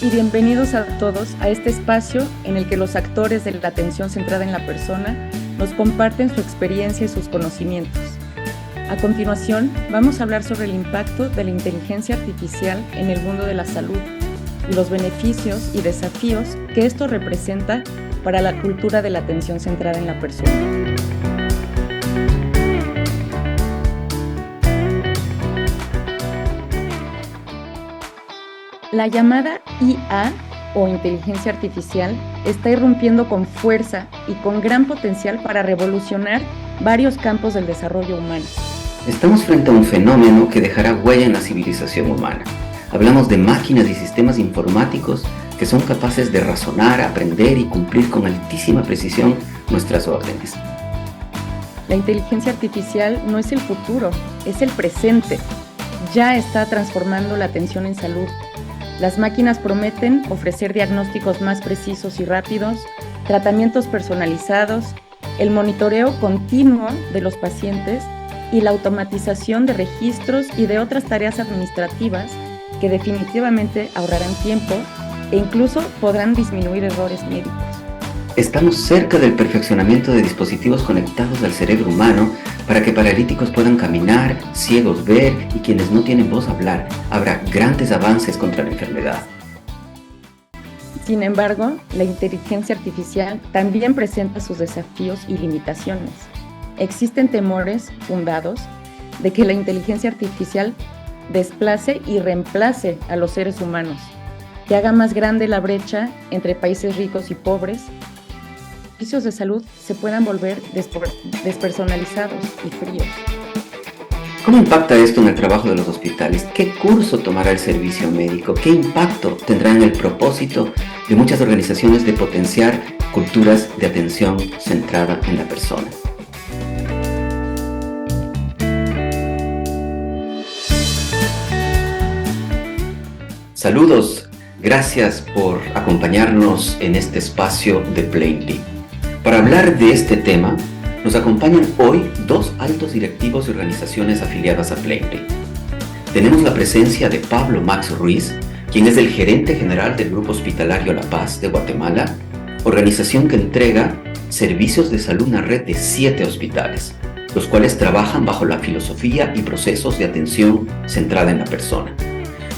y bienvenidos a todos a este espacio en el que los actores de la atención centrada en la persona nos comparten su experiencia y sus conocimientos. A continuación, vamos a hablar sobre el impacto de la inteligencia artificial en el mundo de la salud y los beneficios y desafíos que esto representa para la cultura de la atención centrada en la persona. La llamada IA o inteligencia artificial está irrumpiendo con fuerza y con gran potencial para revolucionar varios campos del desarrollo humano. Estamos frente a un fenómeno que dejará huella en la civilización humana. Hablamos de máquinas y sistemas informáticos que son capaces de razonar, aprender y cumplir con altísima precisión nuestras órdenes. La inteligencia artificial no es el futuro, es el presente. Ya está transformando la atención en salud. Las máquinas prometen ofrecer diagnósticos más precisos y rápidos, tratamientos personalizados, el monitoreo continuo de los pacientes y la automatización de registros y de otras tareas administrativas que definitivamente ahorrarán tiempo e incluso podrán disminuir errores médicos. Estamos cerca del perfeccionamiento de dispositivos conectados al cerebro humano para que paralíticos puedan caminar, ciegos ver y quienes no tienen voz hablar. Habrá grandes avances contra la enfermedad. Sin embargo, la inteligencia artificial también presenta sus desafíos y limitaciones. Existen temores fundados de que la inteligencia artificial desplace y reemplace a los seres humanos, que haga más grande la brecha entre países ricos y pobres, servicios de salud se puedan volver despersonalizados y fríos. ¿Cómo impacta esto en el trabajo de los hospitales? ¿Qué curso tomará el servicio médico? ¿Qué impacto tendrá en el propósito de muchas organizaciones de potenciar culturas de atención centrada en la persona? Saludos, gracias por acompañarnos en este espacio de Plainly. Para hablar de este tema, nos acompañan hoy dos altos directivos de organizaciones afiliadas a Plainly. Tenemos la presencia de Pablo Max Ruiz, quien es el gerente general del Grupo Hospitalario La Paz de Guatemala, organización que entrega servicios de salud a una red de 7 hospitales, los cuales trabajan bajo la filosofía y procesos de atención centrada en la persona.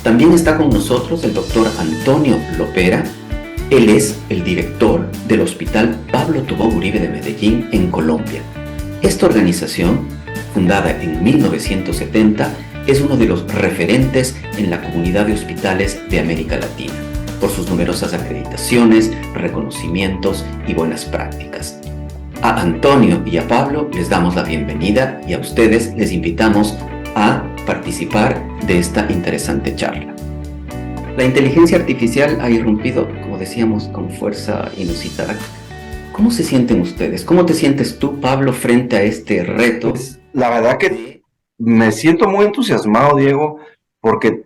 También está con nosotros el doctor Antonio Lopera. Él es el director del Hospital Pablo Tobón Uribe de Medellín, en Colombia. Esta organización, fundada en 1970, es uno de los referentes en la comunidad de hospitales de América Latina, por sus numerosas acreditaciones, reconocimientos y buenas prácticas. A Antonio y a Pablo les damos la bienvenida y a ustedes les invitamos a participar de esta interesante charla. La inteligencia artificial ha irrumpido, como decíamos, con fuerza inusitada. ¿Cómo se sienten ustedes? ¿Cómo te sientes tú, Pablo, frente a este reto? Pues, la verdad que me siento muy entusiasmado, Diego, porque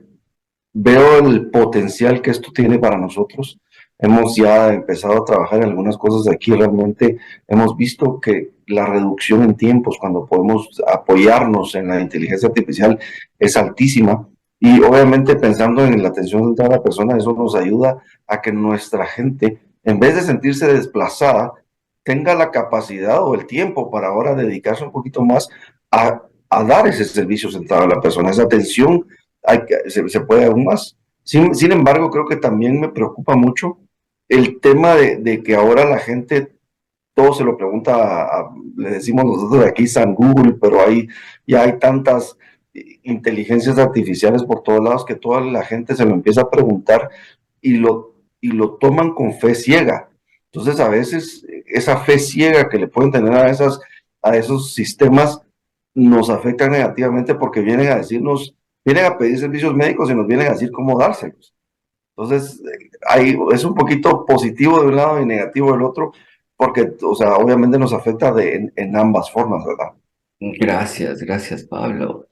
veo el potencial que esto tiene para nosotros. Hemos ya empezado a trabajar en algunas cosas aquí. Realmente hemos visto que la reducción en tiempos, cuando podemos apoyarnos en la inteligencia artificial, es altísima. Y obviamente pensando en la atención centrada a la persona, eso nos ayuda a que nuestra gente, en vez de sentirse desplazada, tenga la capacidad o el tiempo para ahora dedicarse un poquito más a dar ese servicio centrado a la persona, esa atención se puede aún más. Sin embargo, creo que también me preocupa mucho el tema de que ahora la gente todo se lo pregunta le decimos nosotros aquí San Google, pero ya hay tantas inteligencias artificiales por todos lados que toda la gente se lo empieza a preguntar y lo toman con fe ciega. Entonces a veces esa fe ciega que le pueden tener a esos sistemas nos afecta negativamente porque vienen a pedir servicios médicos y nos vienen a decir cómo dárselos. Entonces es un poquito positivo de un lado y negativo del otro, porque, o sea, obviamente nos afecta en ambas formas, ¿verdad? Gracias, Pablo.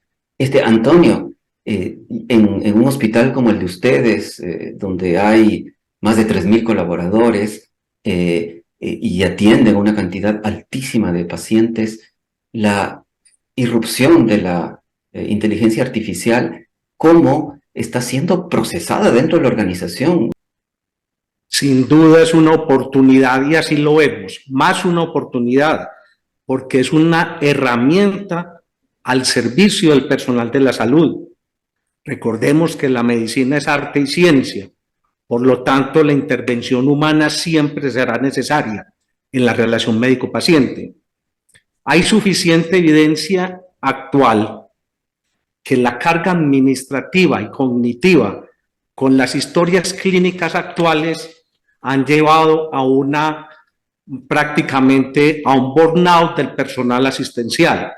Antonio, en un hospital como el de ustedes, donde hay más de 3.000 colaboradores y atienden una cantidad altísima de pacientes, la irrupción de la inteligencia artificial, ¿cómo está siendo procesada dentro de la organización? Sin duda es una oportunidad y así lo vemos, más una oportunidad, porque es una herramienta al servicio del personal de la salud. Recordemos que la medicina es arte y ciencia, por lo tanto la intervención humana siempre será necesaria en la relación médico-paciente. Hay suficiente evidencia actual que la carga administrativa y cognitiva con las historias clínicas actuales han llevado a prácticamente a un burnout del personal asistencial.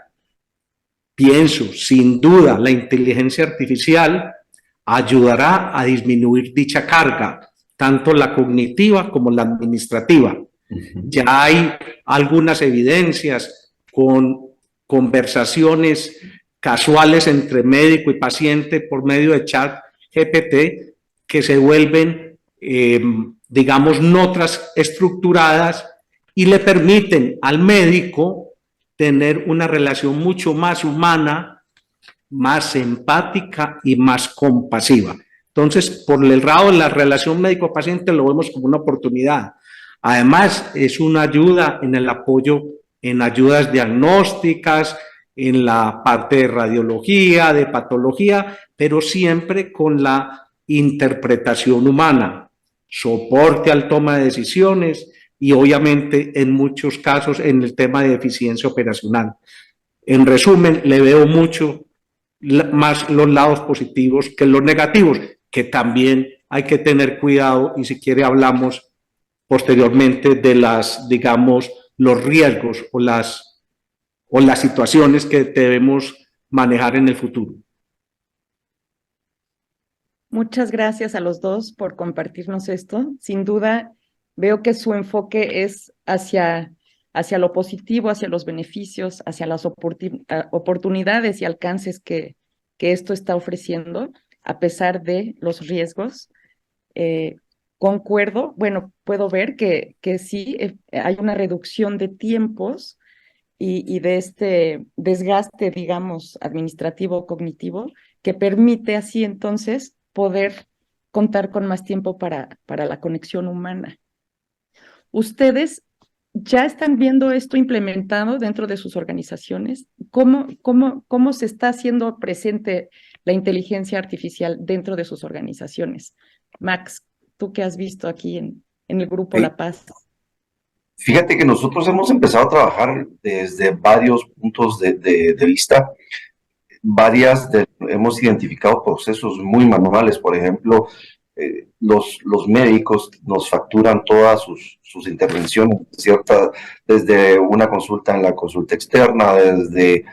Pienso, sin duda, la inteligencia artificial ayudará a disminuir dicha carga, tanto la cognitiva como la administrativa. Ya hay algunas evidencias con conversaciones casuales entre médico y paciente por medio de chat GPT que se vuelven, digamos, notas estructuradas y le permiten al médico tener una relación mucho más humana, más empática y más compasiva. Entonces, por el lado de la relación médico-paciente lo vemos como una oportunidad. Además, es una ayuda en el apoyo en ayudas diagnósticas, en la parte de radiología, de patología, pero siempre con la interpretación humana, soporte al toma de decisiones y obviamente en muchos casos en el tema de eficiencia operacional. En resumen, le veo mucho más los lados positivos que los negativos, que también hay que tener cuidado y si quiere hablamos posteriormente de las, digamos, los riesgos o las situaciones que debemos manejar en el futuro. Muchas gracias a los dos por compartirnos esto. Sin duda, veo que su enfoque es hacia lo positivo, hacia los beneficios, hacia las oportunidades y alcances que esto está ofreciendo, a pesar de los riesgos. Concuerdo, bueno, puedo ver que sí hay una reducción de tiempos y de este desgaste, digamos, administrativo cognitivo, que permite así entonces poder contar con más tiempo para la conexión humana. ¿Ustedes ya están viendo esto implementado dentro de sus organizaciones? ¿Cómo se está haciendo presente la inteligencia artificial dentro de sus organizaciones? Max, tú que has visto aquí en el Grupo La Paz. Fíjate que nosotros hemos empezado a trabajar desde varios puntos de vista. Hemos identificado procesos muy manuales, por ejemplo, los médicos nos facturan todas sus intervenciones, desde una consulta en la consulta externa, desde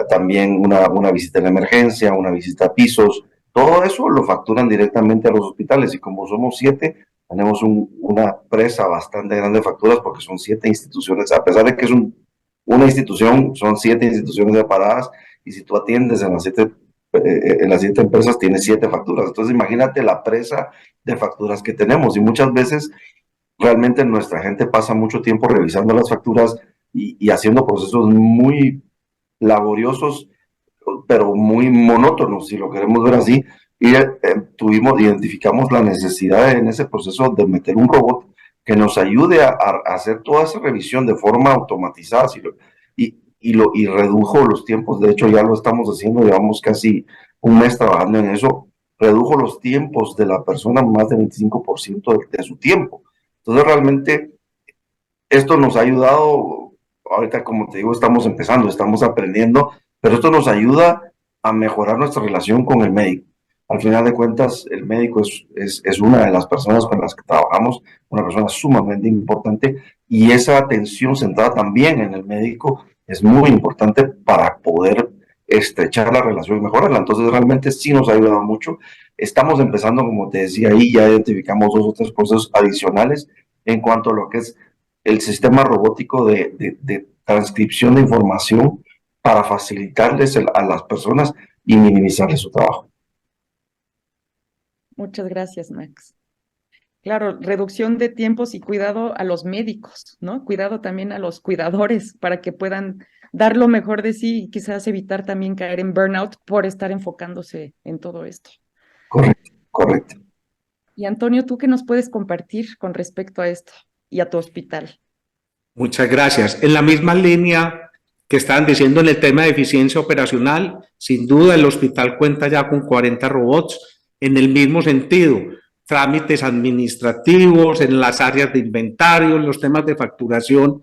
también una visita en la emergencia, una visita a pisos, todo eso lo facturan directamente a los hospitales y como somos 7, tenemos una presa bastante grande de facturas porque son 7 instituciones, a pesar de que es una institución, son 7 instituciones separadas y si tú atiendes en las 7 empresas tienes 7 facturas. Entonces imagínate la presa de facturas que tenemos y muchas veces realmente nuestra gente pasa mucho tiempo revisando las facturas y haciendo procesos muy laboriosos, pero muy monótonos, si lo queremos ver así. Y identificamos la necesidad en ese proceso de meter un robot que nos ayude a hacer toda esa revisión de forma automatizada y redujo los tiempos. De hecho, ya lo estamos haciendo, llevamos casi un mes trabajando en eso. Redujo los tiempos de la persona más del 25% de su tiempo. Entonces, realmente, esto nos ha ayudado. Ahorita, como te digo, estamos empezando, estamos aprendiendo, pero esto nos ayuda a mejorar nuestra relación con el médico. Al final de cuentas, el médico es una de las personas con las que trabajamos, una persona sumamente importante, y esa atención centrada también en el médico es muy importante para poder estrechar la relación y mejorarla. Entonces, realmente sí nos ha ayudado mucho. Estamos empezando, como te decía, ahí ya identificamos 2 o 3 procesos adicionales en cuanto a lo que es el sistema robótico de transcripción de información para facilitarles a las personas y minimizarles su trabajo. Muchas gracias, Max. Claro, reducción de tiempos y cuidado a los médicos, ¿no? Cuidado también a los cuidadores para que puedan dar lo mejor de sí y quizás evitar también caer en burnout por estar enfocándose en todo esto. Correcto, correcto. Y Antonio, ¿tú qué nos puedes compartir con respecto a esto y a tu hospital? Muchas gracias. En la misma línea que estaban diciendo en el tema de eficiencia operacional, sin duda el hospital cuenta ya con 40 robots. En el mismo sentido, trámites administrativos, en las áreas de inventario, en los temas de facturación,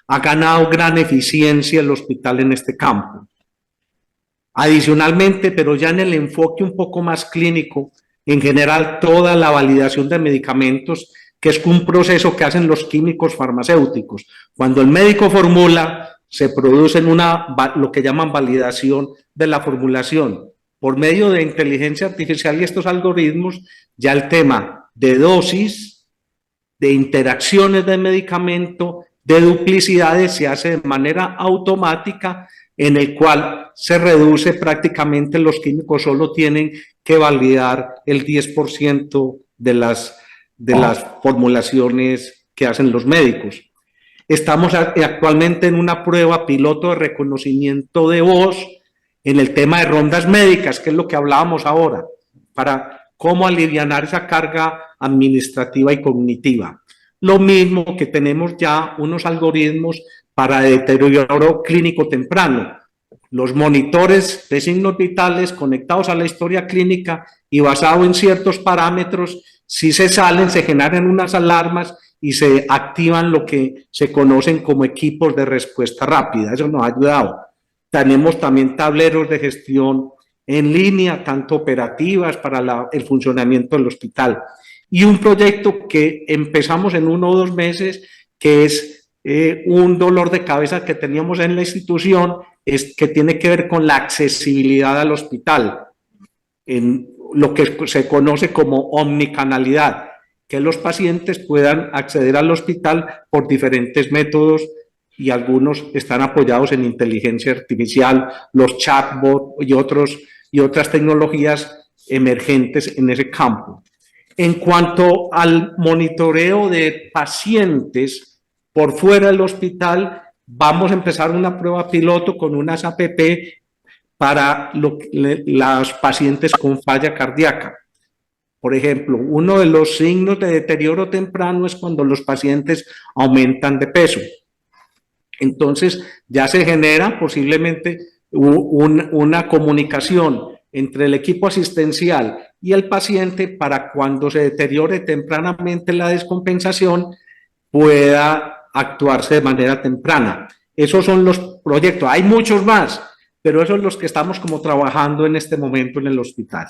ha ganado gran eficiencia el hospital en este campo. Adicionalmente, pero ya en el enfoque un poco más clínico, en general toda la validación de medicamentos, que es un proceso que hacen los químicos farmacéuticos. Cuando el médico formula, se produce lo que llaman validación de la formulación. Por medio de inteligencia artificial y estos algoritmos, ya el tema de dosis, de interacciones de medicamento, de duplicidades, se hace de manera automática, en el cual se reduce prácticamente, los químicos solo tienen que validar el 10% de las formulaciones que hacen los médicos. Estamos actualmente en una prueba piloto de reconocimiento de voz en el tema de rondas médicas, que es lo que hablábamos ahora, para cómo alivianar esa carga administrativa y cognitiva. Lo mismo que tenemos ya unos algoritmos para deterioro clínico temprano, los monitores de signos vitales conectados a la historia clínica y basado en ciertos parámetros, si se salen, se generan unas alarmas y se activan lo que se conocen como equipos de respuesta rápida. Eso nos ha ayudado. Tenemos también tableros de gestión en línea, tanto operativas para el funcionamiento del hospital. Y un proyecto que empezamos en 1 o 2 meses, que es un dolor de cabeza que teníamos en la institución, es que tiene que ver con la accesibilidad al hospital, en lo que se conoce como omnicanalidad, que los pacientes puedan acceder al hospital por diferentes métodos, y algunos están apoyados en inteligencia artificial, los chatbots y otras tecnologías emergentes en ese campo. En cuanto al monitoreo de pacientes por fuera del hospital, vamos a empezar una prueba piloto con unas APP para los pacientes con falla cardíaca. Por ejemplo, uno de los signos de deterioro temprano es cuando los pacientes aumentan de peso. Entonces, ya se genera posiblemente una comunicación entre el equipo asistencial y el paciente para cuando se deteriore tempranamente la descompensación, pueda actuarse de manera temprana. Esos son los proyectos. Hay muchos más, pero esos son los que estamos como trabajando en este momento en el hospital.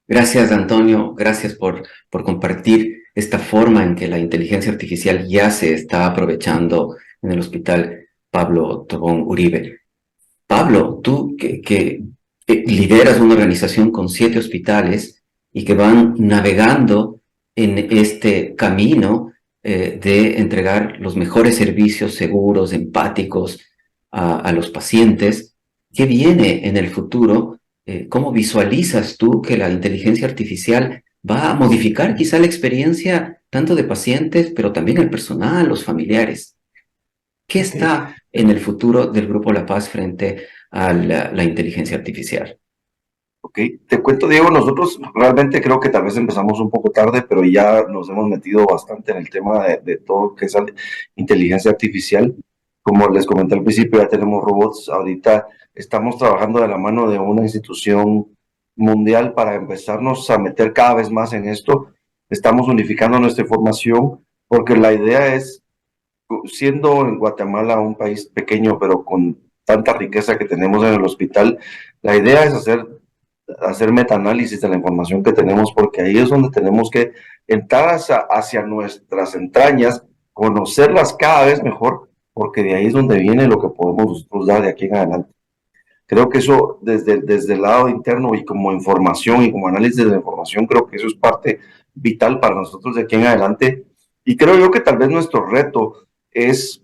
Gracias, Antonio. Gracias por compartir esta forma en que la inteligencia artificial ya se está aprovechando en el Hospital Pablo Tobón Uribe. Pablo, tú que lideras una organización con 7 hospitales y que van navegando en este camino de entregar los mejores servicios seguros, empáticos a los pacientes, ¿qué viene en el futuro? ¿Cómo visualizas tú que la inteligencia artificial va a modificar quizá la experiencia tanto de pacientes, pero también el personal, los familiares? ¿Qué está en el futuro del Grupo La Paz frente a la inteligencia artificial? Ok, te cuento, Diego, nosotros realmente creo que tal vez empezamos un poco tarde, pero ya nos hemos metido bastante en el tema de todo lo que es la inteligencia artificial. Como les comenté al principio, ya tenemos robots. Ahorita estamos trabajando de la mano de una institución mundial para empezarnos a meter cada vez más en esto. Estamos unificando nuestra información porque la idea es, siendo en Guatemala un país pequeño, pero con tanta riqueza que tenemos en el hospital, la idea es hacer metaanálisis de la información que tenemos, porque ahí es donde tenemos que entrar hacia nuestras entrañas, conocerlas cada vez mejor, porque de ahí es donde viene lo que podemos nosotros dar de aquí en adelante. Creo que eso desde el lado interno y como información y como análisis de la información, creo que eso es parte vital para nosotros de aquí en adelante. Y creo yo que tal vez nuestro reto es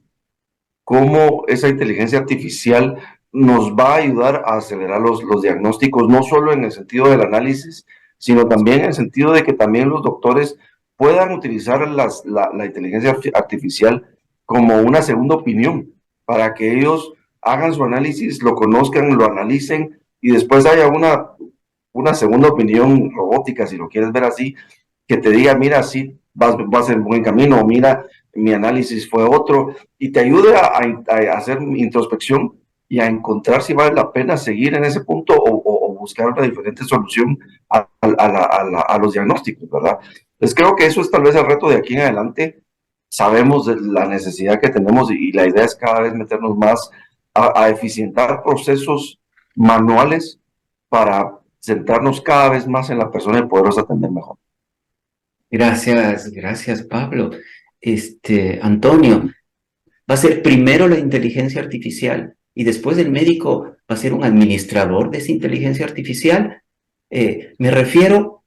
cómo esa inteligencia artificial nos va a ayudar a acelerar los diagnósticos, no solo en el sentido del análisis, sino también en el sentido de que también los doctores puedan utilizar la inteligencia artificial como una segunda opinión, para que ellos hagan su análisis, lo conozcan, lo analicen y después haya una segunda opinión robótica, si lo quieres ver así, que te diga, mira, sí, vas en buen camino, o mira, mi análisis fue otro, y te ayude a hacer introspección y a encontrar si vale la pena seguir en ese punto o buscar una diferente solución a los diagnósticos, ¿verdad? Entonces creo que eso es tal vez el reto de aquí en adelante. Sabemos de la necesidad que tenemos y la idea es cada vez meternos más a eficientar procesos manuales para centrarnos cada vez más en la persona y poderlos atender mejor. Gracias, gracias, Pablo. Antonio, ¿va a ser primero la inteligencia artificial y después el médico va a ser un administrador de esa inteligencia artificial? Me refiero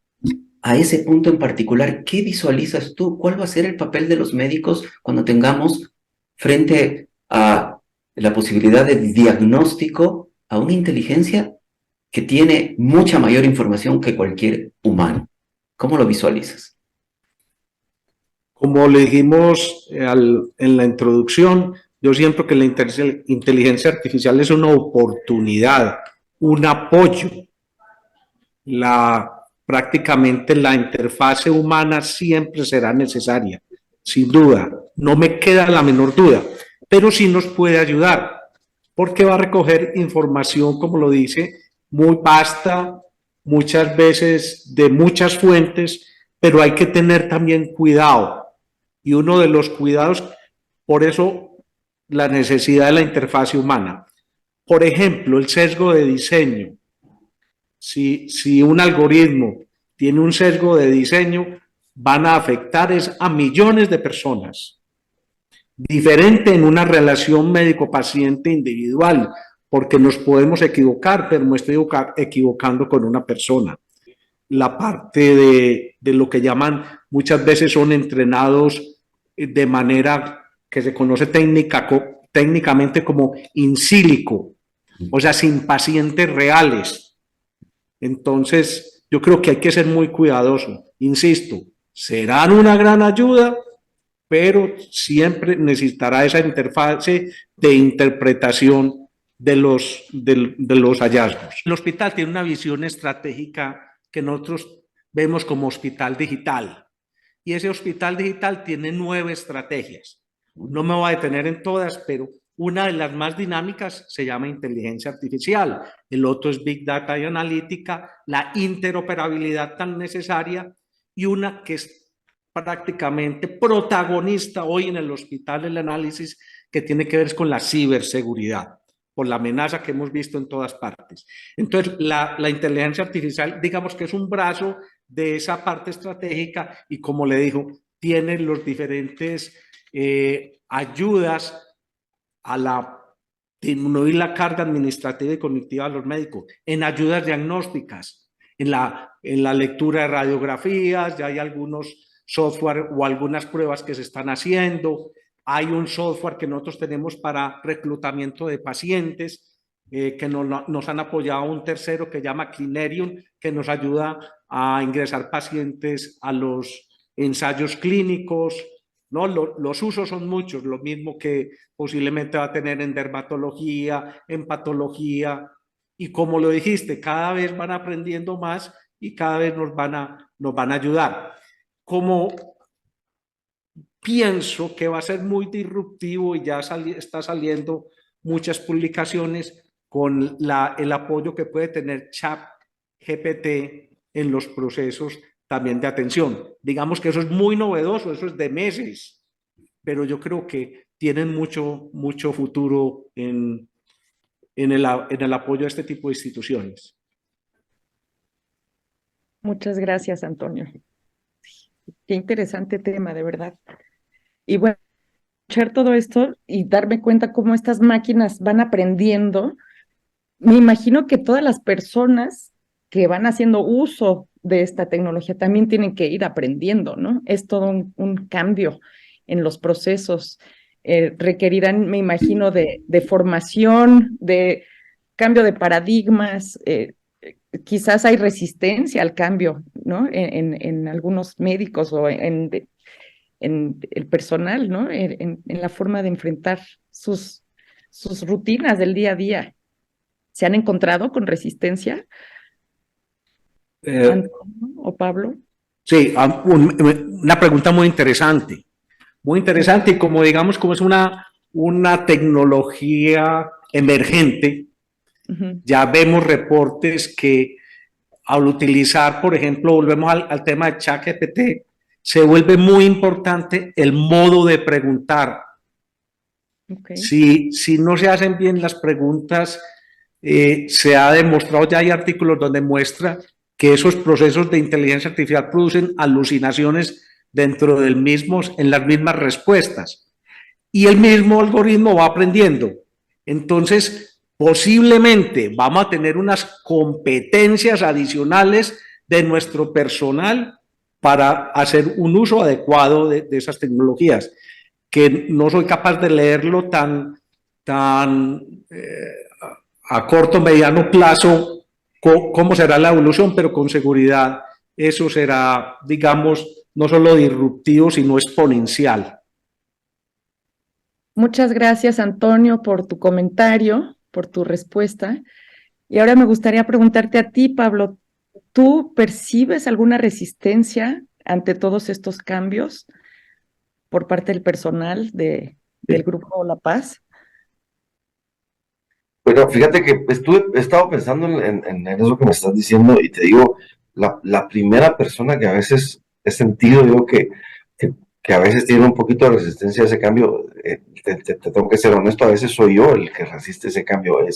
a ese punto en particular. ¿Qué visualizas tú? ¿Cuál va a ser el papel de los médicos cuando tengamos frente a la posibilidad de diagnóstico a una inteligencia que tiene mucha mayor información que cualquier humano? ¿Cómo lo visualizas? Como le dijimos en la introducción, yo siento que la inteligencia artificial es una oportunidad, un apoyo. Prácticamente la interfase humana siempre será necesaria, sin duda, no me queda la menor duda, pero sí nos puede ayudar, porque va a recoger información, como lo dice, muy vasta, muchas veces de muchas fuentes, pero hay que tener también cuidado. Y uno de los cuidados, por eso la necesidad de la interfase humana. Por ejemplo, el sesgo de diseño. Si un algoritmo tiene un sesgo de diseño, van a afectar a millones de personas. Diferente en una relación médico-paciente individual, porque nos podemos equivocar, pero me estoy equivocando con una persona. La parte de lo que llaman, muchas veces son entrenados de manera que se conoce técnicamente como in silico, o sea, sin pacientes reales. Entonces, yo creo que hay que ser muy cuidadoso. Insisto, serán una gran ayuda, pero siempre necesitará esa interfase de interpretación de los hallazgos. El hospital tiene una visión estratégica que nosotros vemos como hospital digital. Y ese hospital digital tiene 9 estrategias. No me voy a detener en todas, pero una de las más dinámicas se llama inteligencia artificial. El otro es Big Data y analítica, la interoperabilidad tan necesaria, y una que es prácticamente protagonista hoy en el hospital, el análisis que tiene que ver con la ciberseguridad, por la amenaza que hemos visto en todas partes. Entonces, la inteligencia artificial, digamos que es un brazo de esa parte estratégica y, como le dijo, tiene los diferentes ayudas a disminuir la carga administrativa y cognitiva a los médicos, en ayudas diagnósticas, en la lectura de radiografías. Ya hay algunos software o algunas pruebas que se están haciendo. Hay un software que nosotros tenemos para reclutamiento de pacientes, que nos han apoyado un tercero que llama Clinerium, que nos ayuda a ingresar pacientes a los ensayos clínicos, ¿no? Los usos son muchos, lo mismo que posiblemente va a tener en dermatología, en patología, y como lo dijiste, cada vez van aprendiendo más y cada vez nos van a ayudar. Como pienso que va a ser muy disruptivo y ya está saliendo muchas publicaciones con el apoyo que puede tener ChatGPT en los procesos también de atención. Digamos que eso es muy novedoso, eso es de meses, pero yo creo que tienen mucho futuro en el apoyo a este tipo de instituciones. Muchas gracias, Antonio. Qué interesante tema, de verdad. Y bueno, escuchar todo esto y darme cuenta cómo estas máquinas van aprendiendo, me imagino que todas las personas que van haciendo uso de esta tecnología también tienen que ir aprendiendo, ¿no? Es todo un cambio en los procesos. Requerirán, me imagino, de formación, de cambio de paradigmas. Quizás hay resistencia al cambio, ¿no? En algunos médicos o en el personal, ¿no? En la forma de enfrentar sus rutinas del día a día. ¿Se han encontrado con resistencia, Antonio o Pablo? Sí, una pregunta muy interesante y como digamos, como es una tecnología emergente, ya vemos reportes que al utilizar, por ejemplo, volvemos al tema de ChatGPT, se vuelve muy importante el modo de preguntar. Okay. Si no se hacen bien las preguntas, se ha demostrado, ya hay artículos donde muestra que esos procesos de inteligencia artificial producen alucinaciones dentro del mismo, en las mismas respuestas. Y el mismo algoritmo va aprendiendo. Entonces, posiblemente vamos a tener unas competencias adicionales de nuestro personal para hacer un uso adecuado de esas tecnologías, que no soy capaz de leerlo tan a corto, mediano plazo, cómo será la evolución, pero con seguridad eso será, digamos, no solo disruptivo, sino exponencial. Muchas gracias, Antonio, por tu comentario, por tu respuesta. Y ahora me gustaría preguntarte a ti, Pablo, ¿tú percibes alguna resistencia ante todos estos cambios por parte del personal del Grupo La Paz? Pero fíjate que he estado pensando en eso que me estás diciendo y te digo, la primera persona que a veces he sentido yo que a veces tiene un poquito de resistencia a ese cambio, te tengo que ser honesto, a veces soy yo el que resiste ese cambio. O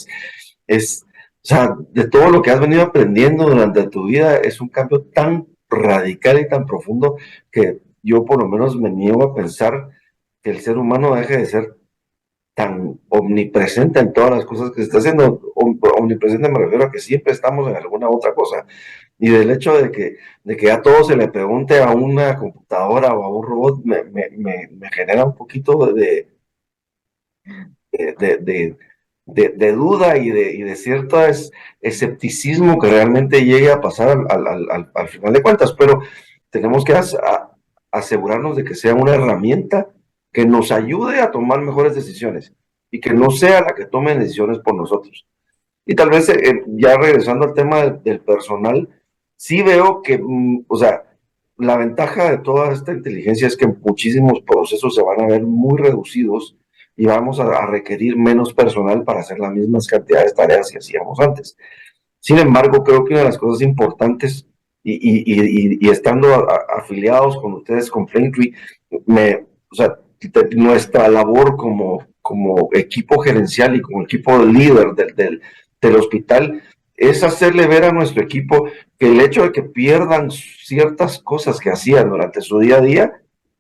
sea, de todo lo que has venido aprendiendo durante tu vida, es un cambio tan radical y tan profundo que yo por lo menos me niego a pensar que el ser humano deje de ser tan omnipresente en todas las cosas que se está haciendo. Omnipresente me refiero a que siempre estamos en alguna otra cosa. Y del hecho de que a todo se le pregunte a una computadora o a un robot, me genera un poquito de duda y de cierto escepticismo que realmente llegue a pasar al final de cuentas. Pero tenemos que asegurarnos de que sea una herramienta que nos ayude a tomar mejores decisiones y que no sea la que tome decisiones por nosotros. Y tal vez, ya regresando al tema del personal, sí veo que, o sea, la ventaja de toda esta inteligencia es que muchísimos procesos se van a ver muy reducidos y vamos a requerir menos personal para hacer las mismas cantidades de tareas que hacíamos antes. Sin embargo, creo que una de las cosas importantes, y estando afiliados con ustedes, con Plaintree, o sea, nuestra labor como equipo gerencial y como equipo líder del hospital es hacerle ver a nuestro equipo que el hecho de que pierdan ciertas cosas que hacían durante su día a día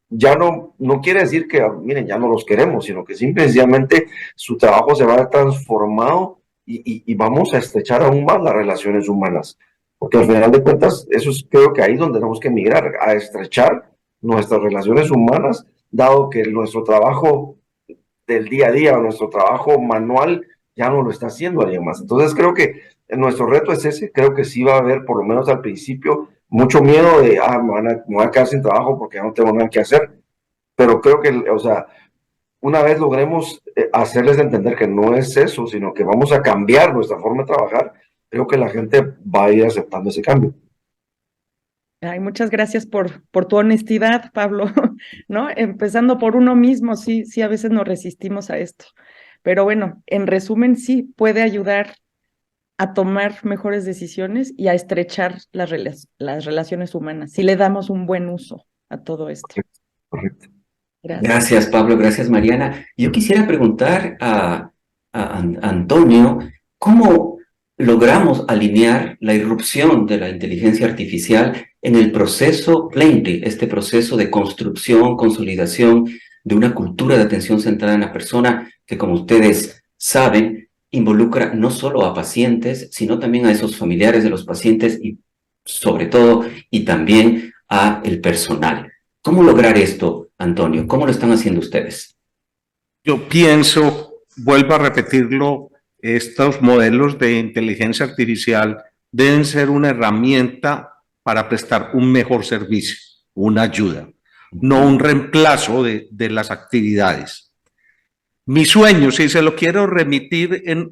ya no quiere decir que, miren, ya no los queremos, sino que simplemente su trabajo se va a ver transformado y vamos a estrechar aún más las relaciones humanas. Porque al final de cuentas, eso es, creo que ahí es donde tenemos que migrar, a estrechar nuestras relaciones humanas, dado que nuestro trabajo del día a día, nuestro trabajo manual, ya no lo está haciendo alguien más. Entonces creo que nuestro reto es ese. Creo que sí va a haber, por lo menos al principio, mucho miedo de, me voy a quedar sin trabajo porque ya no tengo nada que hacer. Pero creo que, o sea, una vez logremos hacerles entender que no es eso, sino que vamos a cambiar nuestra forma de trabajar, creo que la gente va a ir aceptando ese cambio. Ay, muchas gracias por tu honestidad, Pablo, ¿no? Empezando por uno mismo, sí, a veces nos resistimos a esto. Pero bueno, en resumen, sí, puede ayudar a tomar mejores decisiones y a estrechar las relaciones humanas, si le damos un buen uso a todo esto. Correcto. Gracias, Pablo. Gracias, Mariana. Yo quisiera preguntar a Antonio, ¿cómo logramos alinear la irrupción de la inteligencia artificial en el proceso Plaintree, este proceso de construcción, consolidación de una cultura de atención centrada en la persona que, como ustedes saben, involucra no solo a pacientes, sino también a esos familiares de los pacientes y, sobre todo, y también a el personal? ¿Cómo lograr esto, Antonio? ¿Cómo lo están haciendo ustedes? Yo pienso, vuelvo a repetirlo, estos modelos de inteligencia artificial deben ser una herramienta para prestar un mejor servicio, una ayuda, no un reemplazo de las actividades. Mi sueño, si se lo quiero remitir en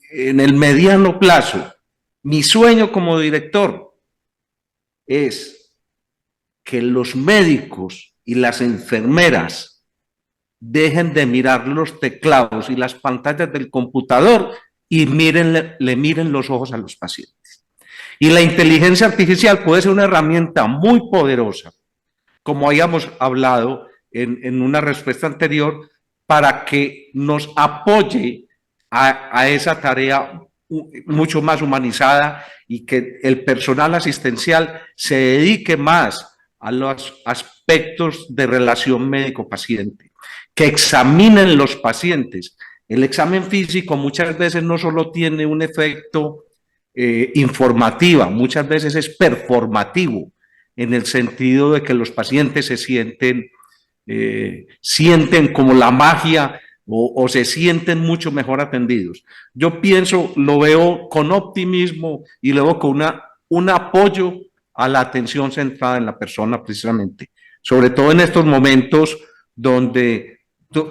el mediano plazo, mi sueño como director es que los médicos y las enfermeras dejen de mirar los teclados y las pantallas del computador y le miren los ojos a los pacientes. Y la inteligencia artificial puede ser una herramienta muy poderosa, como habíamos hablado en una respuesta anterior, para que nos apoye a esa tarea mucho más humanizada y que el personal asistencial se dedique más a los aspectos de relación médico-paciente, que examinen los pacientes. El examen físico muchas veces no solo tiene un efecto informativo, muchas veces es performativo, en el sentido de que los pacientes se sienten como la magia o se sienten mucho mejor atendidos. Yo pienso, lo veo con optimismo y lo veo con un apoyo a la atención centrada en la persona precisamente, sobre todo en estos momentos donde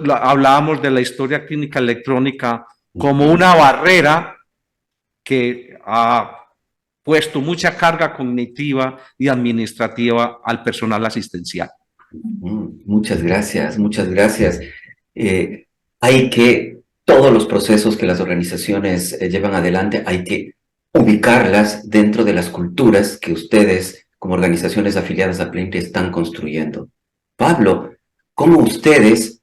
hablábamos de la historia clínica electrónica como una barrera que ha puesto mucha carga cognitiva y administrativa al personal asistencial. Muchas gracias, muchas gracias. Hay que, todos los procesos que las organizaciones llevan adelante, hay que ubicarlas dentro de las culturas que ustedes, como organizaciones afiliadas a Plenty, están construyendo. Pablo, ¿cómo ustedes,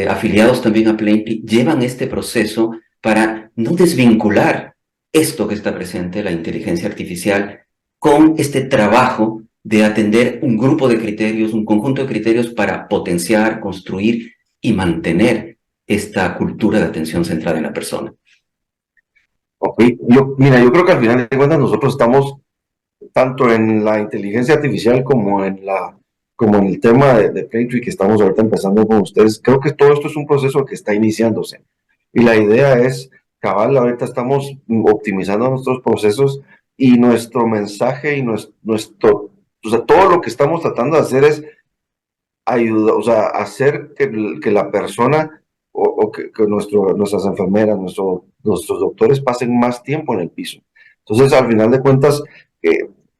afiliados también a Plenty, llevan este proceso para no desvincular esto que está presente, la inteligencia artificial, con este trabajo de atender un grupo de criterios, un conjunto de criterios para potenciar, construir y mantener esta cultura de atención centrada en la persona? Ok, mira, yo creo que al final de cuentas nosotros estamos tanto en la inteligencia artificial como en el tema de Plenty que estamos ahorita empezando con ustedes. Creo que todo esto es un proceso que está iniciándose y la idea es, cabal, ahorita estamos optimizando nuestros procesos y nuestro mensaje y o sea, todo lo que estamos tratando de hacer es ayudar, o sea, hacer que la persona o que nuestras enfermeras, nuestros doctores pasen más tiempo en el piso. Entonces, al final de cuentas,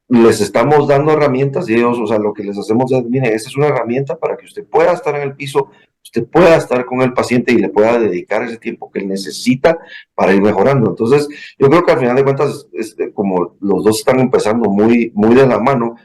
les estamos dando herramientas y ellos, o sea, lo que les hacemos es, mire, esa es una herramienta para que usted pueda estar en el piso, usted pueda estar con el paciente y le pueda dedicar ese tiempo que él necesita para ir mejorando. Entonces, yo creo que al final de cuentas, como los dos están empezando muy, muy de la mano,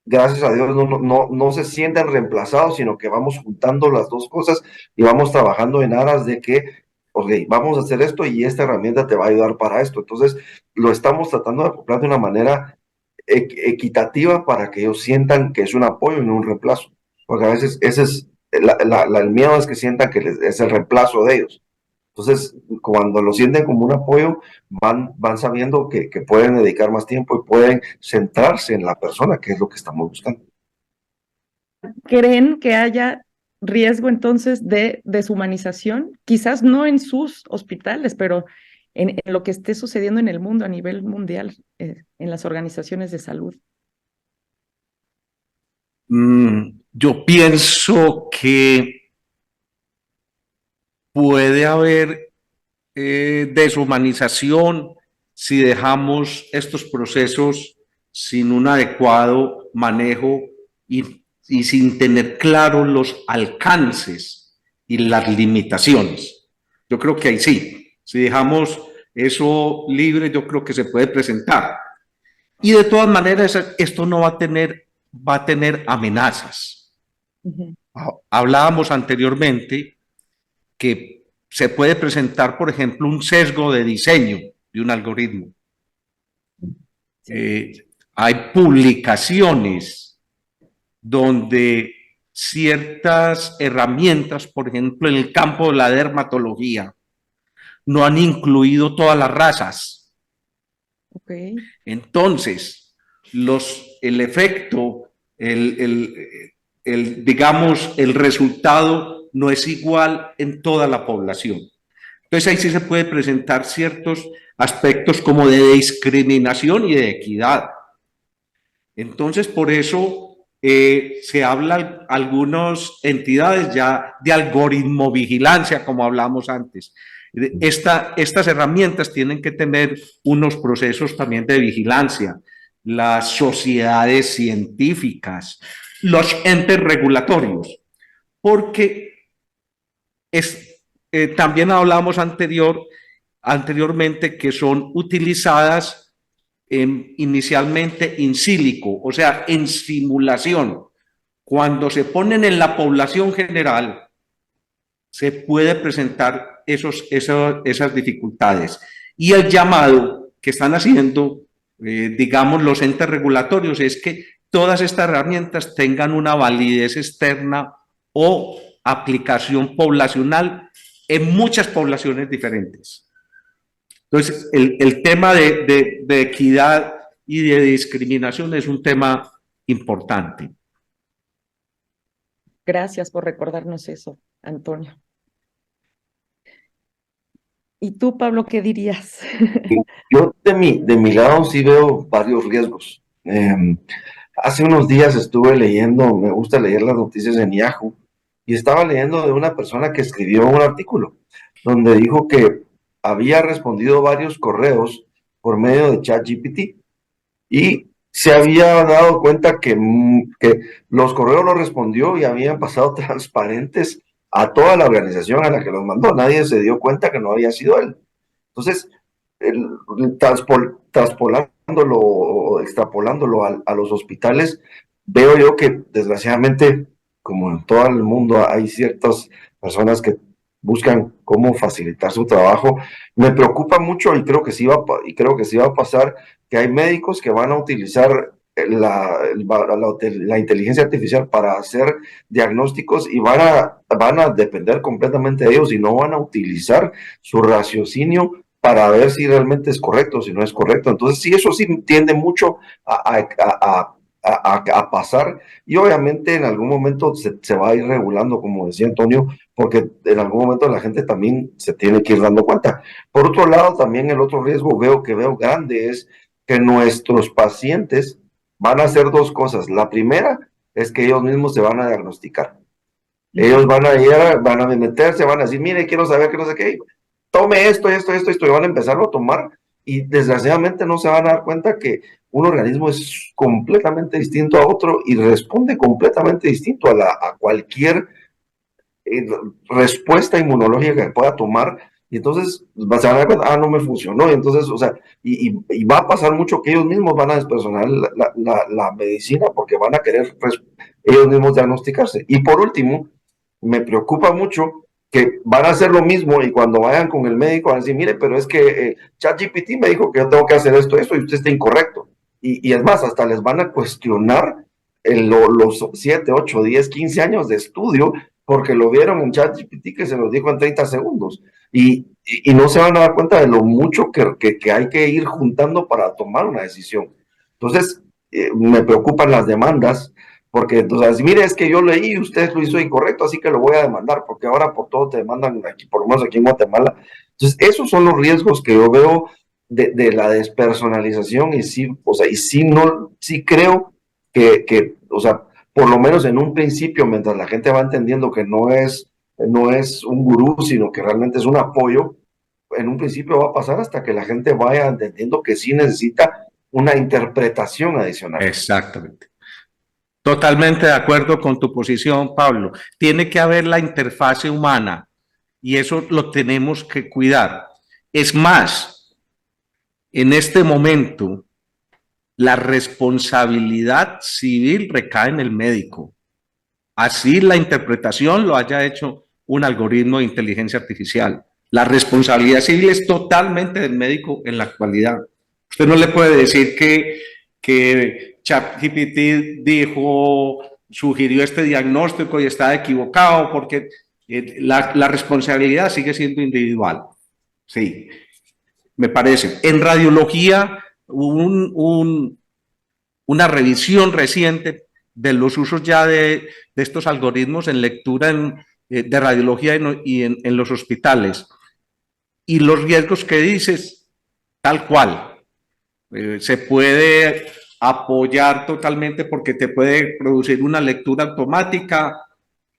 gracias a Dios no se sienten reemplazados, sino que vamos juntando las dos cosas y vamos trabajando en aras de que, ok, vamos a hacer esto y esta herramienta te va a ayudar para esto. Entonces, lo estamos tratando de acoplar de una manera equitativa para que ellos sientan que es un apoyo y no un reemplazo. Porque a veces ese es el miedo, es que sientan que es el reemplazo de ellos. Entonces, cuando lo sienten como un apoyo, van sabiendo que pueden dedicar más tiempo y pueden centrarse en la persona, que es lo que estamos buscando. ¿Creen que haya riesgo entonces de deshumanización? Quizás no en sus hospitales, pero en lo que esté sucediendo en el mundo a nivel mundial, en las organizaciones de salud. Yo pienso que puede haber deshumanización si dejamos estos procesos sin un adecuado manejo y sin tener claros los alcances y las limitaciones. Yo creo que ahí sí, si dejamos eso libre, yo creo que se puede presentar. Y de todas maneras, esto no va a tener amenazas. Hablábamos anteriormente que se puede presentar, por ejemplo, un sesgo de diseño de un algoritmo. Hay publicaciones donde ciertas herramientas, por ejemplo, en el campo de la dermatología, no han incluido todas las razas. Okay. Entonces, el efecto, digamos, el resultado no es igual en toda la población. Entonces, ahí sí se puede presentar ciertos aspectos como de discriminación y de equidad. Entonces, por eso se habla algunas entidades ya de algoritmo vigilancia, como hablamos antes. Estas herramientas tienen que tener unos procesos también de vigilancia, las sociedades científicas, los entes regulatorios, porque también hablamos anteriormente que son utilizadas inicialmente in silico, o sea, en simulación. Cuando se ponen en la población general, se puede presentar esas dificultades. Y el llamado que están haciendo, digamos, los entes regulatorios es que todas estas herramientas tengan una validez externa o aplicación poblacional en muchas poblaciones diferentes. Entonces, el tema de equidad y de discriminación es un tema importante. Gracias por recordarnos eso, Antonio. ¿Y tú, Pablo, qué dirías? Yo de mi lado sí veo varios riesgos. Hace unos días estuve leyendo, me gusta leer las noticias en Yahoo, y estaba leyendo de una persona que escribió un artículo donde dijo que había respondido varios correos por medio de ChatGPT y se había dado cuenta que los correos los respondió y habían pasado transparentes a toda la organización a la que los mandó. Nadie se dio cuenta que no había sido él. Entonces, traspolándolo o extrapolándolo a los hospitales, veo yo que desgraciadamente, como en todo el mundo, hay ciertas personas que buscan cómo facilitar su trabajo. Me preocupa mucho y creo que sí va a pasar que hay médicos que van a utilizar la inteligencia artificial para hacer diagnósticos y van a depender completamente de ellos y no van a utilizar su raciocinio para ver si realmente es correcto o si no es correcto. Entonces, sí, eso sí tiende mucho a pasar y obviamente en algún momento se va a ir regulando, como decía Antonio, porque en algún momento la gente también se tiene que ir dando cuenta. Por otro lado, también el otro riesgo que veo grande es que nuestros pacientes van a hacer dos cosas. La primera es que ellos mismos se van a diagnosticar. Ellos van a meterse, van a decir, mire, quiero saber que no sé qué, tome esto, y van a empezar a tomar, y desgraciadamente no se van a dar cuenta que un organismo es completamente distinto a otro y responde completamente distinto a cualquier respuesta inmunológica que pueda tomar, y entonces se van a dar cuenta, no me funcionó, y entonces, o sea, y va a pasar mucho que ellos mismos van a despersonalizar la medicina porque van a querer ellos mismos diagnosticarse. Y por último, me preocupa mucho que van a hacer lo mismo y cuando vayan con el médico van a decir, mire, pero es que ChatGPT me dijo que yo tengo que hacer esto y usted está incorrecto. Y es más, hasta les van a cuestionar los 7, 8, 10, 15 años de estudio porque lo vieron en ChatGPT que se los dijo en 30 segundos. Y no se van a dar cuenta de lo mucho que hay que ir juntando para tomar una decisión. Entonces, me preocupan las demandas, porque entonces, mire, es que yo leí y usted lo hizo incorrecto, así que lo voy a demandar, porque ahora por todo te demandan aquí, por lo menos aquí en Guatemala. Entonces, esos son los riesgos que yo veo de la despersonalización y sí, o sea, sí creo que, o sea, por lo menos en un principio, mientras la gente va entendiendo que no es un gurú, sino que realmente es un apoyo, en un principio va a pasar hasta que la gente vaya entendiendo que sí necesita una interpretación adicional. Exactamente. Totalmente de acuerdo con tu posición, Pablo. Tiene que haber la interfase humana y eso lo tenemos que cuidar. Es más, en este momento, la responsabilidad civil recae en el médico. Así la interpretación lo haya hecho un algoritmo de inteligencia artificial. La responsabilidad civil es totalmente del médico en la actualidad. Usted no le puede decir que ChatGPT sugirió este diagnóstico y está equivocado, porque la responsabilidad sigue siendo individual. Sí, me parece. En radiología, una revisión reciente de los usos ya de estos algoritmos en lectura de radiología y en los hospitales. Y los riesgos que dices, tal cual. Se puede apoyar totalmente porque te puede producir una lectura automática,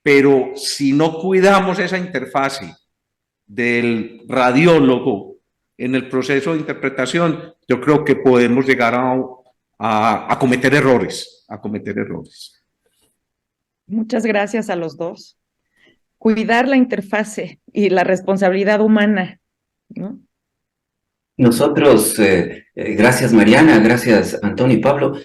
pero si no cuidamos esa interfase del radiólogo en el proceso de interpretación, yo creo que podemos llegar a cometer errores, Muchas gracias a los dos. Cuidar la interfase y la responsabilidad humana, ¿no? Nosotros, gracias Mariana, gracias Antonio y Pablo,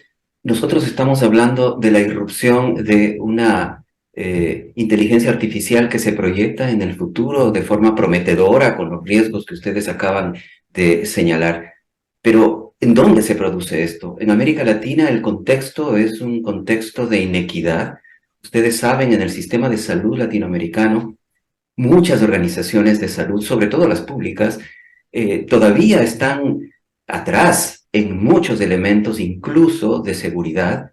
nosotros estamos hablando de la irrupción de una inteligencia artificial que se proyecta en el futuro de forma prometedora con los riesgos que ustedes acaban de señalar. Pero, ¿en dónde se produce esto? En América Latina el contexto es un contexto de inequidad. Ustedes saben, en el sistema de salud latinoamericano, muchas organizaciones de salud, sobre todo las públicas, todavía están atrás en muchos elementos, incluso de seguridad,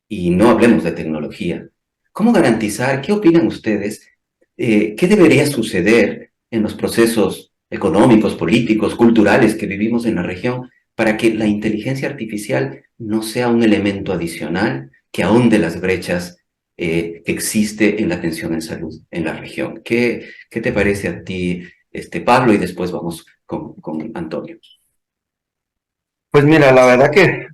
y no hablemos de tecnología. ¿Cómo garantizar, qué opinan ustedes, qué debería suceder en los procesos económicos, políticos, culturales que vivimos en la región para que la inteligencia artificial no sea un elemento adicional que ahonde las brechas que existe en la atención en salud en la región? ¿Qué te parece a ti, Pablo? Y después vamos con Antonio. Pues mira, la verdad que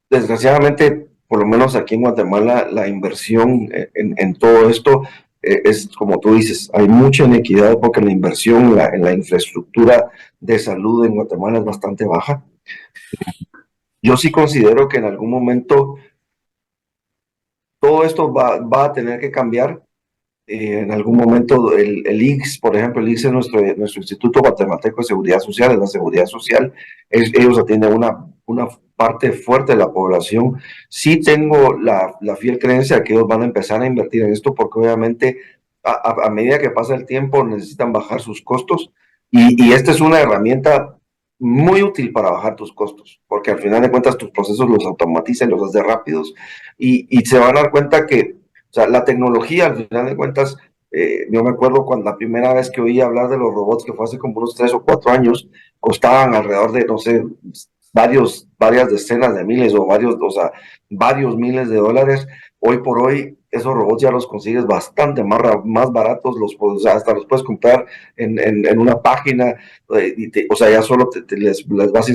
desgraciadamente, por lo menos aquí en Guatemala, la inversión en todo esto es como tú dices, hay mucha inequidad porque la inversión en la infraestructura de salud en Guatemala es bastante baja. Yo sí considero que en algún momento todo esto va a tener que cambiar. En algún momento el ICS, por ejemplo, el ICS es nuestro Instituto Guatemalteco de Seguridad Social, es la seguridad social, ellos atienden una parte fuerte de la población. Sí tengo la fiel creencia de que ellos van a empezar a invertir en esto porque obviamente a medida que pasa el tiempo necesitan bajar sus costos y esta es una herramienta muy útil para bajar tus costos, porque al final de cuentas tus procesos los automatizan, los haces rápidos y se van a dar cuenta que, o sea, la tecnología al final de cuentas, yo me acuerdo cuando la primera vez que oí hablar de los robots, que fue hace como unos 3 o 4 años, costaban alrededor de, no sé, varias decenas de miles o sea, varios miles de dólares. Hoy por hoy, esos robots ya los consigues bastante más baratos, o sea, hasta los puedes comprar en una página, o sea, ya solo les vas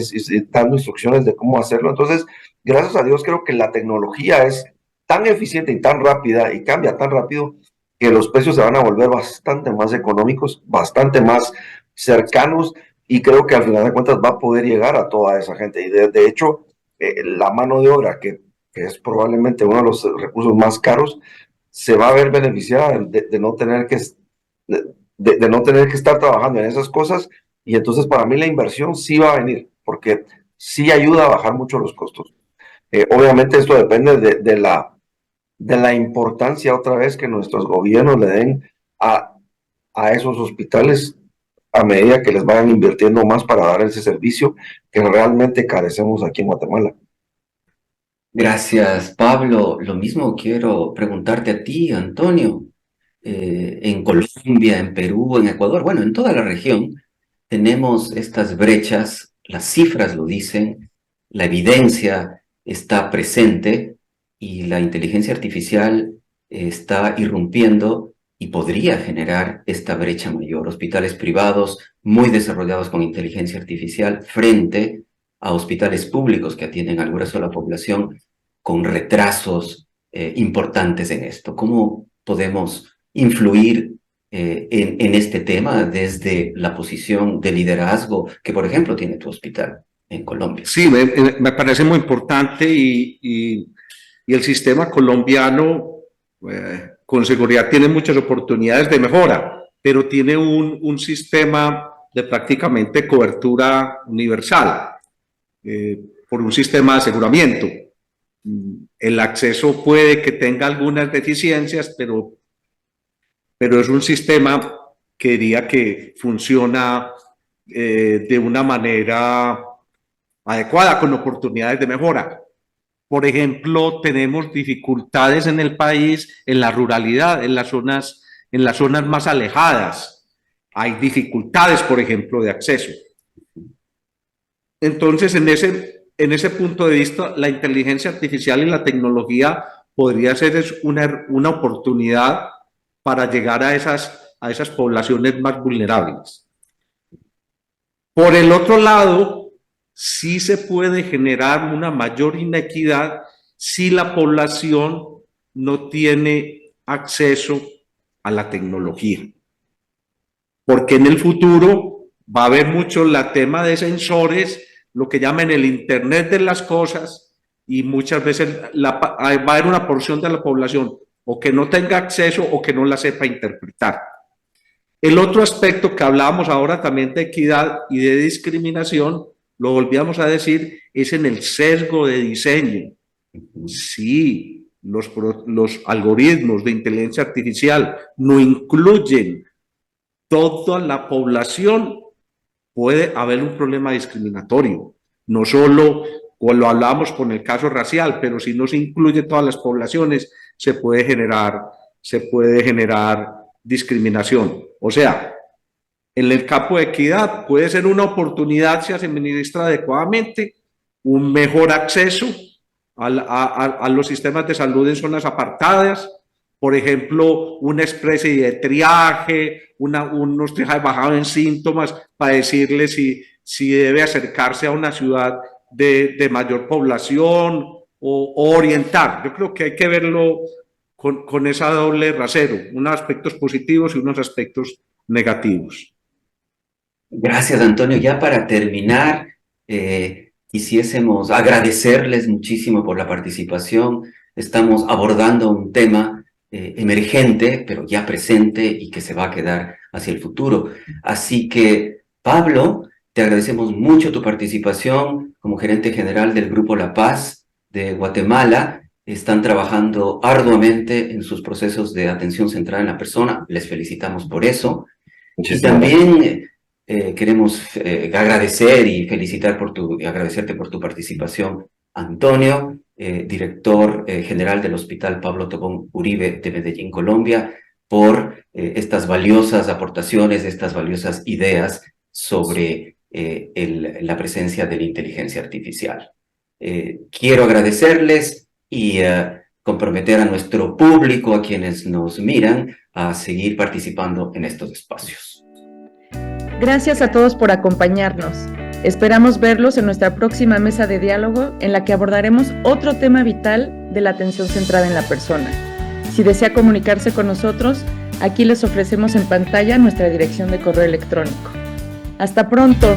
dando instrucciones de cómo hacerlo. Entonces, gracias a Dios, creo que la tecnología es tan eficiente y tan rápida y cambia tan rápido que los precios se van a volver bastante más económicos, bastante más cercanos y creo que al final de cuentas va a poder llegar a toda esa gente. Y de hecho, la mano de obra, que es probablemente uno de los recursos más caros, se va a ver beneficiada de no tener que no tener que estar trabajando en esas cosas y entonces para mí la inversión sí va a venir porque sí ayuda a bajar mucho los costos. Obviamente esto depende de la importancia otra vez que nuestros gobiernos le den a esos hospitales a medida que les vayan invirtiendo más para dar ese servicio que realmente carecemos aquí en Guatemala. Gracias, Pablo. Lo mismo quiero preguntarte a ti, Antonio. En Colombia, en Perú, en Ecuador, bueno, en toda la región, tenemos estas brechas, las cifras lo dicen, la evidencia está presente y la inteligencia artificial está irrumpiendo y podría generar esta brecha mayor. Hospitales privados muy desarrollados con inteligencia artificial frente a hospitales públicos que atienden a alguna sola población con retrasos importantes en esto. ¿Cómo podemos influir en este tema desde la posición de liderazgo que, por ejemplo, tiene tu hospital en Colombia? Sí, me parece muy importante y el sistema colombiano con seguridad tiene muchas oportunidades de mejora, pero tiene un sistema de prácticamente cobertura universal por un sistema de aseguramiento. El acceso puede que tenga algunas deficiencias, pero es un sistema que diría que funciona de una manera adecuada, con oportunidades de mejora. Por ejemplo, tenemos dificultades en el país, en la ruralidad, en las zonas más alejadas. Hay dificultades, por ejemplo, de acceso. Entonces, en ese punto de vista, la inteligencia artificial y la tecnología podría ser una oportunidad para llegar a esas poblaciones más vulnerables. Por el otro lado, sí se puede generar una mayor inequidad si la población no tiene acceso a la tecnología. Porque en el futuro va a haber mucho el tema de sensores, lo que llaman el Internet de las cosas, y muchas veces va a haber una porción de la población o que no tenga acceso o que no la sepa interpretar. El otro aspecto que hablábamos ahora también de equidad y de discriminación, lo volvíamos a decir, es en el sesgo de diseño. Sí, los algoritmos de inteligencia artificial no incluyen toda la población, puede haber un problema discriminatorio. No solo, o lo hablamos con el caso racial, pero si no se incluye todas las poblaciones, se puede generar discriminación. O sea, en el campo de equidad puede ser una oportunidad si se administra adecuadamente, un mejor acceso a los sistemas de salud en zonas apartadas, por ejemplo, una especie de triaje, unos triajes basados en síntomas para decirle si debe acercarse a una ciudad de mayor población o orientar. Yo creo que hay que verlo con esa doble rasero, unos aspectos positivos y unos aspectos negativos. Gracias, Antonio. Ya para terminar, quisiésemos agradecerles muchísimo por la participación. Estamos abordando un tema emergente, pero ya presente y que se va a quedar hacia el futuro. Así que, Pablo, te agradecemos mucho tu participación como gerente general del Grupo La Paz de Guatemala. Están trabajando arduamente en sus procesos de atención centrada en la persona. Les felicitamos por eso. Y también queremos agradecer y felicitar agradecerte por tu participación, Antonio, director general del Hospital Pablo Tobón Uribe de Medellín, Colombia, por estas valiosas aportaciones, estas valiosas ideas sobre la presencia de la inteligencia artificial. Quiero agradecerles y comprometer a nuestro público, a quienes nos miran, a seguir participando en estos espacios. Gracias a todos por acompañarnos. Esperamos verlos en nuestra próxima mesa de diálogo en la que abordaremos otro tema vital de la atención centrada en la persona. Si desea comunicarse con nosotros, aquí les ofrecemos en pantalla nuestra dirección de correo electrónico. ¡Hasta pronto!